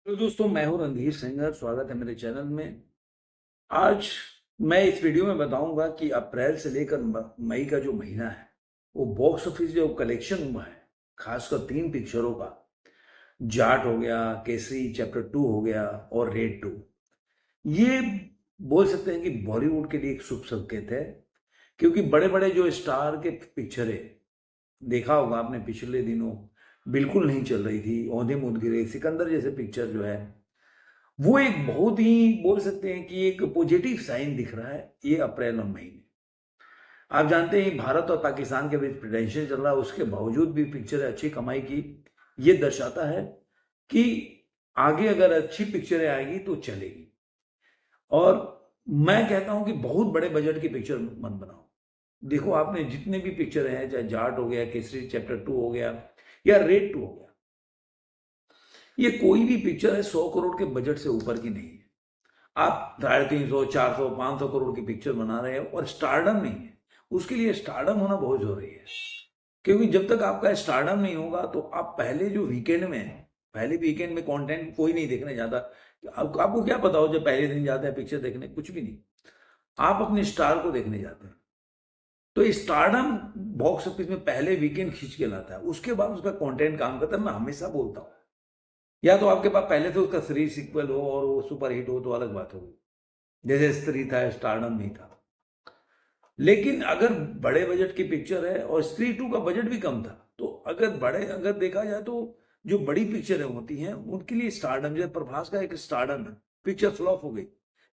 तो दोस्तों मैं हूं रणधीर सिंगर। स्वागत है मेरे चैनल में। आज मैं इस वीडियो में बताऊंगा कि अप्रैल से लेकर मई का जो महीना है वो बॉक्स ऑफिस जो कलेक्शन हुआ है, खासकर तीन पिक्चरों का, जाट हो गया, केसरी चैप्टर 2 हो गया और रेड 2, ये बोल सकते हैं कि बॉलीवुड के लिए एक शुभ संकेत है। क्योंकि बड़े बड़े जो स्टार के पिक्चरें देखा होगा आपने पिछले दिनों बिल्कुल नहीं चल रही थी, औंधे मुदगिरे सिकंदर जैसे पिक्चर जो है वो एक बहुत ही बोल सकते हैं कि एक पॉजिटिव साइन दिख रहा है ये अप्रैल और मई में। आप जानते हैं भारत और पाकिस्तान के बीच टेंशन चल रहा है, उसके बावजूद भी पिक्चरें अच्छी कमाई की। ये दर्शाता है कि आगे अगर अच्छी पिक्चरें आएगी तो चलेगी। और मैं कहता हूं कि बहुत बड़े बजट की पिक्चर मत बनाओ। देखो आपने जितने भी पिक्चर हैं, चाहे जाट हो गया, केसरी चैप्टर 2 हो गया या रेड 2 हो गया, ये कोई भी पिक्चर है 100 करोड़ के बजट से ऊपर की नहीं है। आप 350, 400, 500 करोड़ की पिक्चर बना रहे हो और स्टारडम नहीं है। उसके लिए स्टारडम होना बहुत जरूरी है। क्योंकि जब तक आपका स्टारडम नहीं होगा तो आप पहले वीकेंड में कंटेंट कोई नहीं देखने जाता। आपको क्या पता हो जब पहले दिन जाते हैं पिक्चर देखने, कुछ भी नहीं। आप अपने स्टार को देखने जाते हैं। तो स्टारडम बॉक्स ऑफिस में पहले वीकेंड खींच के लाता है, उसके बाद उसका कंटेंट काम करता है। मैं हमेशा बोलता हूँ, या तो आपके पास पहले से उसका सीरीज सीक्वल हो और वो सुपर हिट हो तो अलग बात होगी, जैसे स्त्री था, स्टारडम नहीं था। लेकिन अगर बड़े बजट की पिक्चर है और स्त्री 2 का बजट भी कम था, तो अगर देखा जाए तो जो बड़ी पिक्चरें होती हैं उनके लिए स्टारडम, जैसे प्रभास का एक स्टारडम है, पिक्चर फ्लॉप हो गई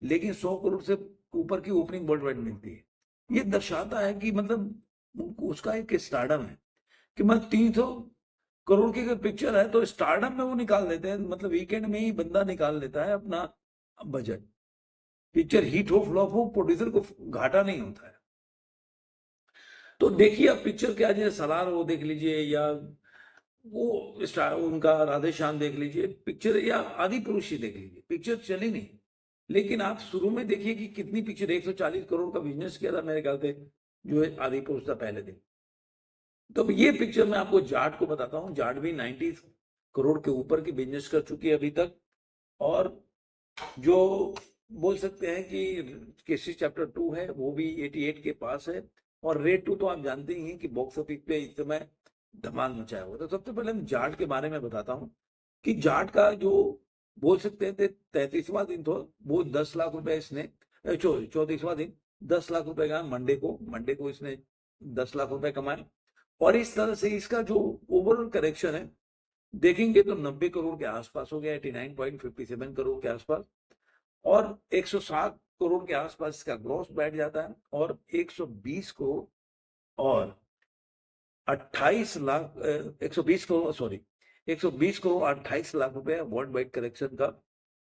लेकिन 100 करोड़ से ऊपर की ओपनिंग वर्ल्ड वाइड मिलती है। ये दर्शाता है कि मतलब उनको उसका एक स्टारडम है कि मतलब 300 करोड़ की अगर पिक्चर है तो स्टारडम में वो निकाल देते हैं, मतलब वीकेंड में ही बंदा निकाल लेता है अपना बजट। पिक्चर हिट हो फ्लॉप हो, प्रोड्यूसर को घाटा नहीं होता है। तो देखिए आप पिक्चर क्या, जैसे सलार वो देख लीजिए, या वो स्टार उनका राधे श्याम देख लीजिए पिक्चर, या आदि पुरुष ही देख लीजिए, पिक्चर चली नहीं। लेकिन आप शुरू में देखिए कि कितनी पिक्चर 140 करोड़ का बिजनेस किया था मेरे ख्याल से, जो है आदि पुरुष था पहले दिन। तो ये पिक्चर मैं आपको जाट को बताता हूँ। जाट भी 90 करोड़ के ऊपर की बिजनेस कर चुकी है अभी तक। और जो बोल सकते हैं कि केसरी चैप्टर 2 है वो भी 88 के पास है। और रेड 2 तो आप जानते ही हैं कि बॉक्स ऑफिस पे इस समय धमाल मचाया हुआ। तो सबसे पहले हम जाट के बारे में बताता हूँ कि जाट का जो बोल सकते हैं 33वां दिन तो वो 10 लाख रुपए इसने, 34वां दिन 10 लाख रुपए का, मंडे को इसने 10 लाख रुपए कमाए। और इस तरह से इसका जो ओवरऑल करेक्शन है देखेंगे तो 90 करोड़ के आसपास हो गया, 89.57 करोड़ के आसपास। और 107 करोड़ के आसपास इसका ग्रॉस बैठ जाता है। और 120 करोड़ और 28 लाख, 120 करोड़, सॉरी, 120 करोड़ 28 लाख रुपए वर्ल्ड वाइड कलेक्शन का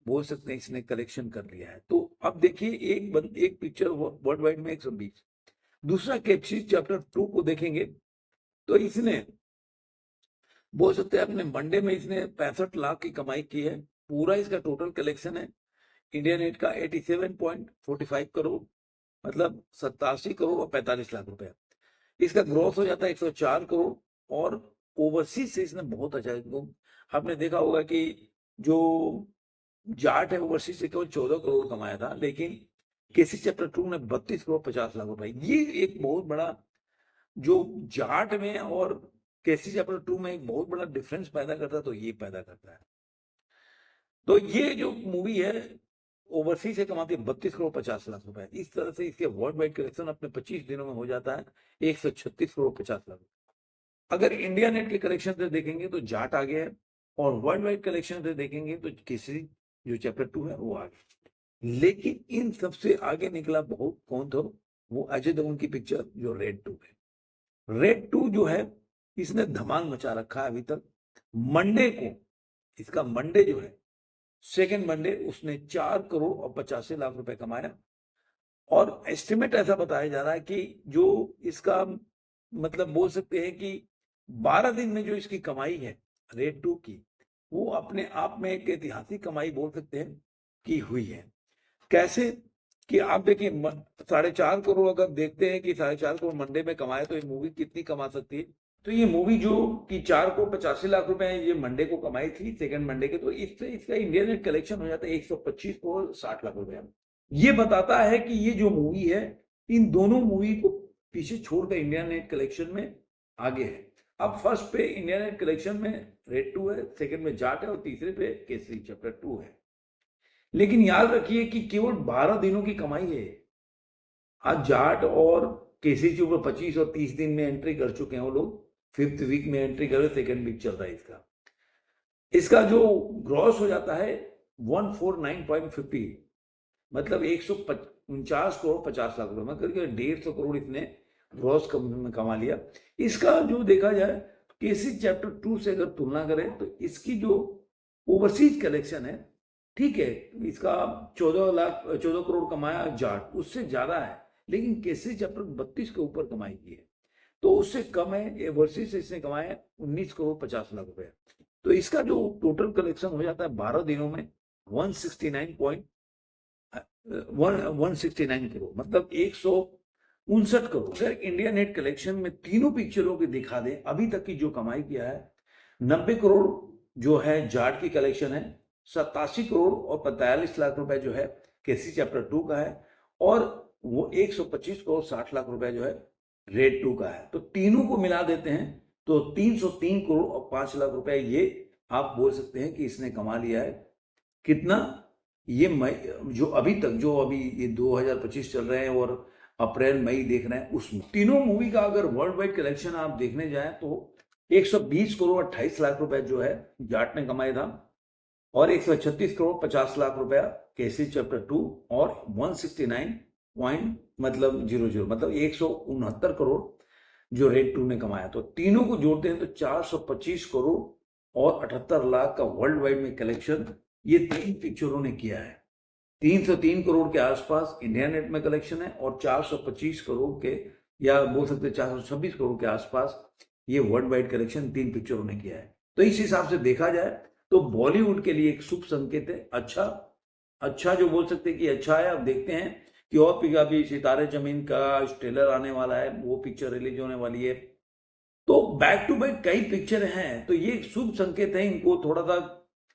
बोल सकते हैं इसने कलेक्शन कर लिया है। तो अब देखिए एक पिक्चर वर्ल्ड वाइड में 120। दूसरा कैप्सी चैप्टर 2 को देखेंगे तो इसने बोल सकते हैं अपने मंडे में इसने 65 लाख की कमाई की है। पूरा इसका टोटल कलेक्शन है इंडिया नेट का 87.45 करोड़, मतलब 87 करोड़ और 45 लाख रुपए। इसका ग्रोथ हो जाता है 104 करोड़। और ओवरसीज से इसने बहुत अच्छा, आपने देखा होगा कि जो जाट है ओवरसीज से केवल 14 करोड़ कमाया था, लेकिन केसी चैप्टर 2 ने 32 करोड़ 50 लाख रुपए। ये एक बहुत बड़ा जो जाट में और केसी चैप्टर 2 में एक बहुत बड़ा डिफरेंस पैदा करता है, तो ये पैदा करता है। तो ये जो मूवी है ओवरसीज से कमाती है 32 करोड़ 50 लाख रुपए। इस तरह से इसके वर्ल्ड वाइड कलेक्शन अपने 25 दिनों में हो जाता है 136 करोड़ 50 लाख। अगर इंडिया नेट के कलेक्शन से देखेंगे तो जाट आ गया है, और वर्ल्ड वाइड कलेक्शन से देखेंगे तो केसरी जो चैप्टर 2 है वो आ गया। लेकिन इन सबसे आगे निकला बहुत कौन था, वो अजय देवगन की पिक्चर जो रेड 2 है। रेड 2 जो है इसने धमाल मचा रखा है अभी तक। मंडे को इसका मंडे जो है सेकेंड मंडे उसने 4 करोड़ और 85 लाख रुपए कमाया। और एस्टिमेट ऐसा बताया जा रहा है कि जो इसका मतलब बोल सकते हैं कि 12 दिन में जो इसकी कमाई है रेड 2 की, वो अपने आप में एक ऐतिहासिक कमाई बोल सकते हैं कि हुई है। कैसे कि आप देखिए 4.5 करोड़ अगर देखते हैं कि 4.5 करोड़ मंडे में कमाए तो ये मूवी कितनी कमा सकती है। तो ये मूवी जो कि 4 करोड़ 85 लाख रुपए ये मंडे को कमाई थी, सेकंड मंडे के, तो इससे इसका इंडिया नेट कलेक्शन हो जाता है 125 करोड़ 60 लाख रुपए। ये बताता है कि ये जो मूवी है, इन दोनों मूवी को पीछे छोड़कर इंडिया नेट कलेक्शन में आगे है। अब फर्स्ट पे इंडिया नेट कलेक्शन में रेड 2 है, सेकंड में जाट है और तीसरे पे केसरी चैप्टर 2 है। लेकिन याद रखिए कि केवल 12 दिनों की कमाई है। आज जाट और केसरी के ऊपर 25 और 30 दिन में एंट्री कर चुके हैं वो लोग, 5th वीक में एंट्री कर रहे, सेकंड वीक चल रहा है इसका। इसका जो ग्रॉस हो जाता है 149.50, मतलब 149 करोड़ 50 लाख रुपए, मतलब 150 करोड़ इसने ग्रॉस कमा लिया। इसका जो देखा जाए केसरी चैप्टर 2 से अगर तुलना करें तो इसकी जो ओवरसीज कलेक्शन है, ठीक है, इसका 14 करोड़ कमाया जाट, उससे ज्यादा है, लेकिन केसरी चैप्टर 32 के ऊपर कमाई की है, तो उससे कम है। ओवरसीज से इसने कमाया 19 करोड़ 50 लाख रुपए। तो इसका जो टोटल कलेक्शन हो जाता है 12 दिनों में 169 करोड़, मतलब 159 करोड़। अगर इंडिया नेट कलेक्शन में तीनों पिक्चरों की दिखा दें अभी तक की जो कमाई किया है, 90 करोड़ जो है जाट की कलेक्शन है, 87 करोड़ और 45 लाख रुपए जो है केसरी चैप्टर 2 का है, और वो 125 करोड़ 60 लाख रुपए जो है रेड 2 का है। तो तीनों को मिला देते हैं तो 303 करोड़ और 5 लाख रुपए ये आप बोल सकते हैं कि इसने कमा लिया है। कितना? ये मई जो अभी ये 2025 चल रहे हैं और अप्रैल मई देख रहे हैं, उस तीनों मूवी का अगर वर्ल्ड वाइड कलेक्शन आप देखने जाएं तो 120 करोड़ 28 लाख रुपए जो है जाट ने कमाया था, और 136 करोड़ 50 लाख रुपया केसरी चैप्टर 2, और 169 पॉइंट मतलब 00 मतलब 169 करोड़ जो रेड 2 ने कमाया। तो तीनों को जोड़ते हैं तो 425 करोड़ और 78 लाख का वर्ल्ड वाइड में कलेक्शन ये तीन पिक्चरों ने किया है। 303 करोड़ के आसपास इंडिया नेट में कलेक्शन है, और 425 करोड़ के, या बोल सकते 426 करोड़ के आसपास ये वर्ल्ड वाइड कलेक्शन तीन पिक्चरों ने किया है। तो इस हिसाब से देखा जाए तो बॉलीवुड के लिए एक शुभ संकेत है। अच्छा जो बोल सकते हैं कि अच्छा है। अब देखते हैं कि और अभी सितारे जमीन का ट्रेलर आने वाला है, वो पिक्चर रिलीज होने वाली है। तो बैक टू बैक कई पिक्चर हैं, तो ये एक शुभ संकेत है। इनको थोड़ा सा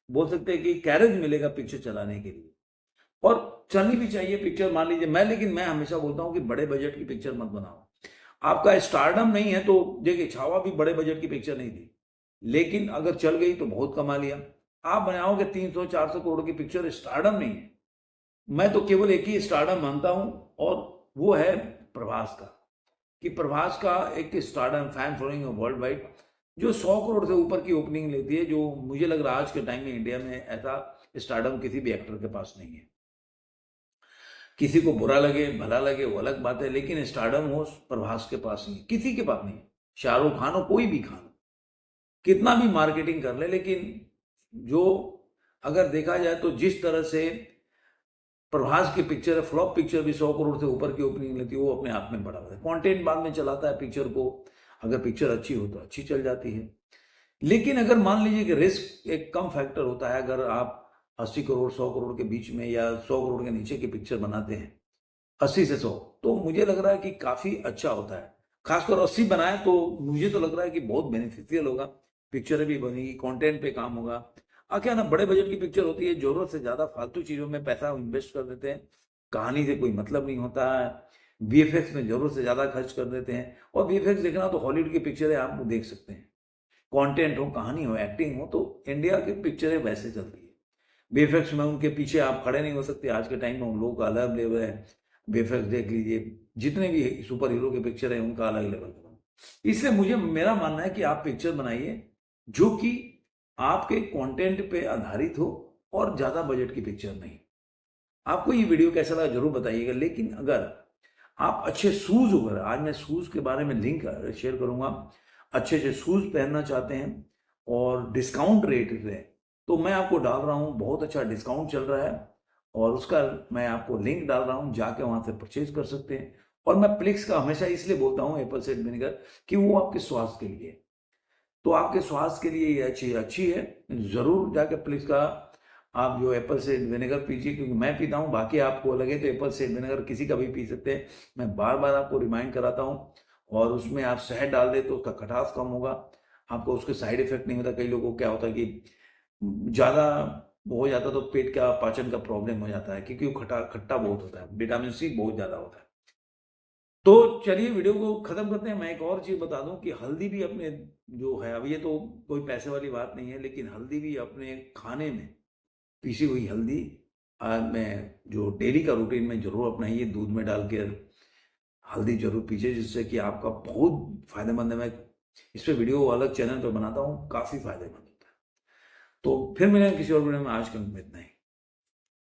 बोल सकते हैं कि कैरेज मिलेगा पिक्चर चलाने के लिए, और चलनी भी चाहिए पिक्चर। मान लीजिए लेकिन मैं हमेशा बोलता हूं कि बड़े बजट की पिक्चर मत बनाओ। आपका स्टारडम नहीं है तो देखिए, छावा भी बड़े बजट की पिक्चर नहीं थी, लेकिन अगर चल गई तो बहुत कमा लिया। आप बनाओगे 300-400 करोड़ की पिक्चर, स्टारडम नहीं है। मैं तो केवल एक ही स्टारडम मानता हूं, और वो है प्रभास का, कि प्रभास का एक stardom fan following world wide जो 100 करोड़ से ऊपर की ओपनिंग लेती है, जो मुझे लग रहा है आज के टाइम में इंडिया में ऐसा स्टारडम किसी भी एक्टर के पास नहीं है। किसी को बुरा लगे भला लगे वो अलग बात है, लेकिन स्टारडम हो प्रभास के पास नहीं, किसी के पास नहीं। शाहरुख खान हो, कोई भी खान, कितना भी मार्केटिंग कर ले, लेकिन जो अगर देखा जाए तो जिस तरह से प्रभास की पिक्चर है, फ्लॉप पिक्चर भी 100 करोड़ से ऊपर की ओपनिंग लेती है, वो अपने आप में बड़ा है। कंटेंट बाद में चलाता है पिक्चर को, अगर पिक्चर अच्छी हो तो अच्छी चल जाती है। लेकिन अगर मान लीजिए कि रिस्क एक कम फैक्टर होता है, अगर आप 80 करोड़ 100 करोड़ के बीच में या 100 करोड़ के नीचे की पिक्चर बनाते हैं, 80 से 100, तो मुझे लग रहा है कि काफी अच्छा होता है। खासकर 80 बनाए तो मुझे तो लग रहा है कि बहुत बेनिफिशियल होगा, पिक्चर भी बनेगी, कंटेंट पे काम होगा। क्या ना, बड़े बजट की पिक्चर होती है, जरूरत से ज्यादा फालतू चीजों में पैसा इन्वेस्ट कर देते हैं, कहानी से कोई मतलब नहीं होता है, वीएफएक्स में जरूरत से ज्यादा खर्च कर देते हैं। और वीएफएक्स देखना तो हॉलीवुड की पिक्चरें आप देख सकते हैं, कंटेंट हो, कहानी हो, एक्टिंग हो, तो इंडिया की पिक्चरें वैसे चलती है। वीएफएक्स में उनके पीछे आप खड़े नहीं हो सकते। आज के टाइम में उन लोगों का अलग लेवल है, वीएफएक्स देख लीजिए, जितने भी सुपर हीरो के पिक्चर है उनका अलग लेवल है। इसलिए मेरा मानना है कि आप पिक्चर बनाइए जो कि आपके कंटेंट पे आधारित हो, और ज्यादा बजट की पिक्चर नहीं। आपको ये वीडियो कैसा लगा जरूर बताइएगा। लेकिन अगर आप अच्छे शूज, वगैरह, आज मैं शूज के बारे में लिंक शेयर करूंगा, अच्छे शूज पहनना चाहते हैं और डिस्काउंट रेट है, तो मैं आपको डाल रहा हूं, बहुत अच्छा डिस्काउंट चल रहा है, और उसका मैं आपको लिंक डाल रहा हूं, जाके वहां से परचेज कर सकते हैं। और मैं प्लिक्स का हमेशा इसलिए बोलता हूं, एप्पल साइडर विनेगर, कि वो आपके स्वास्थ्य के लिए, तो आपके स्वास्थ्य के लिए ये अच्छी है। जरूर जाके प्लिक्स का आप जो एप्पल साइडर विनेगर पीजिए, क्योंकि मैं पीता हूं, बाकी आपको लगे तो एप्पल साइडर विनेगर किसी का भी पी सकते हैं। मैं बार बार आपको रिमाइंड कराता हूं। और उसमें आप शहद डाल दें तो उसका खटास कम होगा, आपको उसके साइड इफेक्ट नहीं होता। कई लोगों को क्या होता है कि ज़्यादा हो जाता तो पेट का पाचन का प्रॉब्लम हो जाता है, क्योंकि वो खट्टा बहुत होता है, विटामिन सी बहुत ज़्यादा होता है। तो चलिए वीडियो को ख़त्म करते हैं। मैं एक और चीज़ बता दूं कि हल्दी भी अपने जो है, अब ये तो कोई पैसे वाली बात नहीं है, लेकिन हल्दी भी अपने खाने में पीसी हुई हल्दी मैं जो डेली का रूटीन में ज़रूर अपनाइए। दूध में डाल के हल्दी ज़रूर पीजिए, जिससे कि आपका बहुत फ़ायदेमंद है। मैं इस पे वीडियो अलग चैनल पे बनाता हूँ, काफ़ी फ़ायदेमंद होता है। तो फिर मिलेंगे किसी और वीडियो में। आज के अंक में इतना ही।